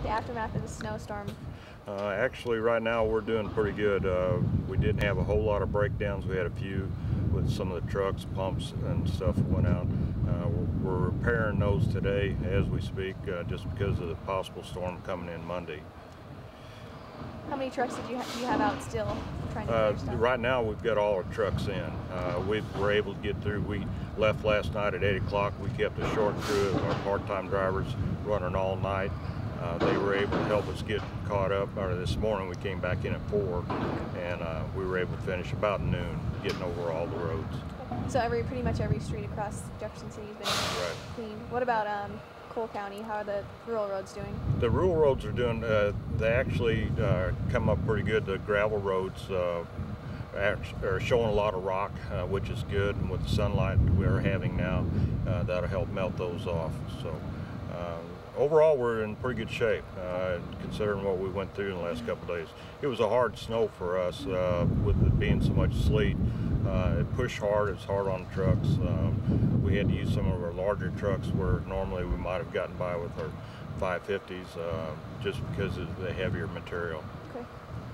like the aftermath of the snowstorm? Actually, right now we're doing pretty good. We didn't have a whole lot of breakdowns. We had a few with some of the trucks, pumps, and stuff that went out. We're repairing those today as we speak, just because of the possible storm coming in Monday. How many trucks did you have out still trying to finish stuff? Right now we've got all our trucks in. We were able to get through. We left last night at 8 o'clock. We kept a short crew of our part-time drivers running all night. They were able to help us get caught up. This morning we came back in at 4, and we were able to finish about noon, getting over all the roads. So pretty much every street across Jefferson City has been clean. What about Cole County? How are the rural roads doing? The rural roads are doing, they actually come up pretty good. The gravel roads are showing a lot of rock, which is good, and with the sunlight we're having now, that'll help melt those off. So overall we're in pretty good shape, considering what we went through in the last couple of days. It was a hard snow for us, with it being so much sleet. It pushed hard. It's hard on the trucks. We had to use some of our larger trucks where normally we might have gotten by with our 550s, just because of the heavier material. Okay.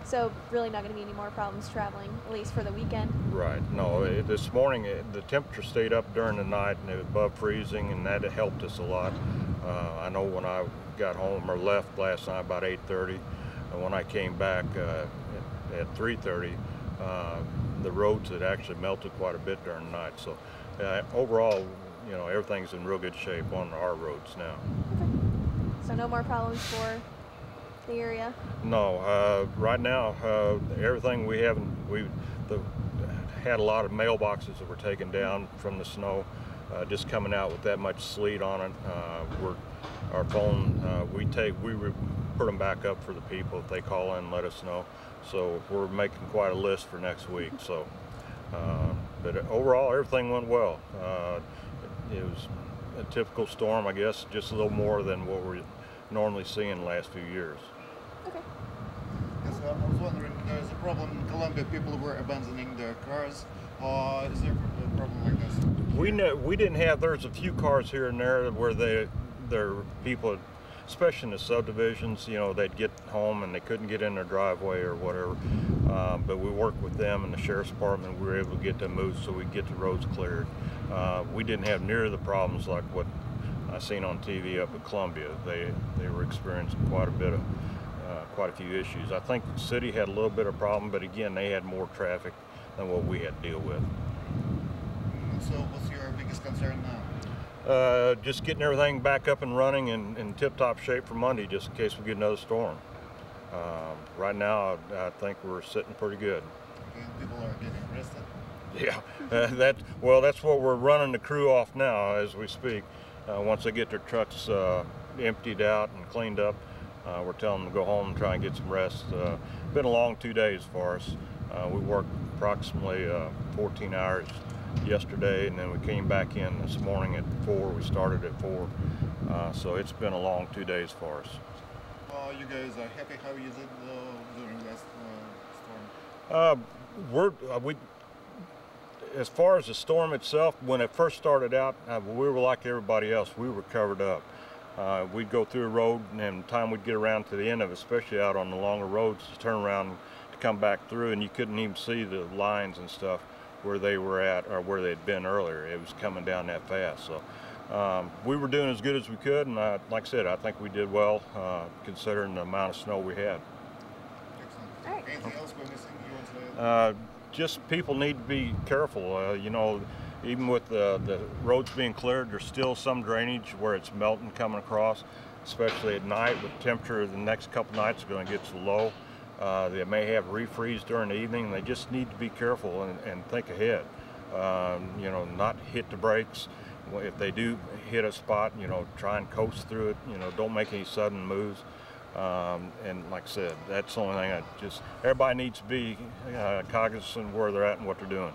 So really not going to be any more problems traveling, at least for the weekend? Right. No, this morning the temperature stayed up during the night and it was above freezing, and that helped us a lot. I know when I got home or left last night about 8:30, and when I came back at 3:30, the roads had actually melted quite a bit during the night. So overall, you know, everything's in real good shape on our roads now. Okay. So no more problems for the area? No, right now everything we had a lot of mailboxes that were taken down from the snow, just coming out with that much sleet on it. Our phone, we put them back up for the people if they call in and let us know. So we're making quite a list for next week. So, but overall everything went well. It was a typical storm, I guess, just a little more than what we're normally seeing in the last few years. Okay. Yes, I was wondering, there's a problem in Columbia. People were abandoning their cars. Is there a problem like this? We didn't have. There's a few cars here and there where there people, especially in the subdivisions, you know, they'd get home and they couldn't get in their driveway or whatever. But we worked with them and the sheriff's department. We were able to get them moved so we could get the roads cleared. We didn't have near the problems like what I seen on TV up at Columbia. They were experiencing quite a few issues. I think the city had a little bit of problem, but again, they had more traffic than what we had to deal with. So what's your biggest concern now? Just getting everything back up and running in tip-top shape for Monday, just in case we get another storm. Right now, I think we're sitting pretty good. Okay, people are getting arrested? Yeah, that's what we're running the crew off now as we speak. Once they get their trucks emptied out and cleaned up, we're telling them to go home and try and get some rest. Been a long 2 days for us. We worked approximately 14 hours yesterday, and then we came back in this morning at 4. We started at 4, so it's been a long 2 days for us. You guys are happy how you did during last storm? As far as the storm itself, when it first started out, we were like everybody else. We were covered up. We'd go through a road, and then the time we'd get around to the end of it, especially out on the longer roads, to turn around to come back through, and you couldn't even see the lines and stuff where they were at or where they'd been earlier. It was coming down that fast. So we were doing as good as we could, and like I said, I think we did well considering the amount of snow we had. Excellent. All right. Anything else we're missing you want to add? Just people need to be careful. You know, even with the roads being cleared, there's still some drainage where it's melting coming across, especially at night with temperature. The next couple nights are going to get so low. They may have refreeze during the evening. They just need to be careful and think ahead. You know, not hit the brakes. If they do hit a spot, you know, try and coast through it. You know, don't make any sudden moves. And like I said, that's the only thing everybody needs to be cognizant of where they're at and what they're doing.